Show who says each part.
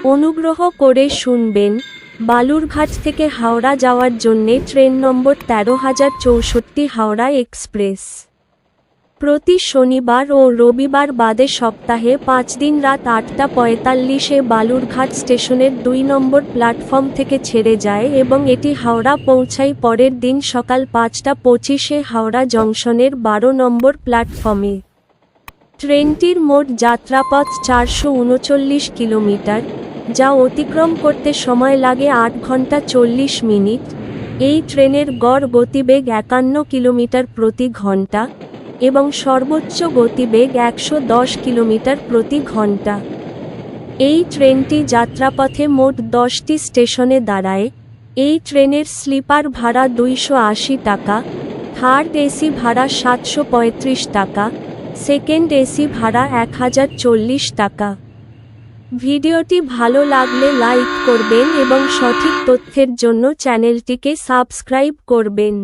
Speaker 1: অনুগ্রহ করে শুনবেন, বালুরঘাট থেকে হাওড়া যাওয়ার জন্যে ট্রেন নম্বর ১৩০৬৪ হাওড়া এক্সপ্রেস। প্রতি শনিবার ও রবিবার বাদে সপ্তাহে ৫ দিন রাত ৮টা ৪৫-এ বালুরঘাট স্টেশনের ২ নম্বর প্ল্যাটফর্ম থেকে ছেড়ে যায় এবং এটি হাওড়া পৌঁছায় পরের দিন সকাল ৫টা ২৫-এ হাওড়া জংশনের ১২ নম্বর প্ল্যাটফর্মে। ট্রেনটির মোট যাত্রাপথ ৪৩৯ কিলোমিটার, যা অতিক্রম করতে সময় লাগে ৮ ঘন্টা ৪০ মিনিট। এই ট্রেনের গড় গতিবেগ ৫১ কিলোমিটার প্রতি ঘন্টা এবং সর্বোচ্চ গতিবেগ ১১০ কিলোমিটার প্রতি ঘন্টা। এই ট্রেনটি যাত্রাপথে মোট ১০টি স্টেশনে দাঁড়ায়। এই ট্রেনের স্লিপার ভাড়া ২৮০ টাকা, থার্ড এসি ভাড়া ৭৩৫ টাকা, সেকেন্ড এসি ভাড়া ১০৪০ টাকা। ভিডিওটি ভালো লাগলে লাইক করবেন এবং সঠিক তথ্যের জন্য চ্যানেলটিকে সাবস্ক্রাইব করবেন।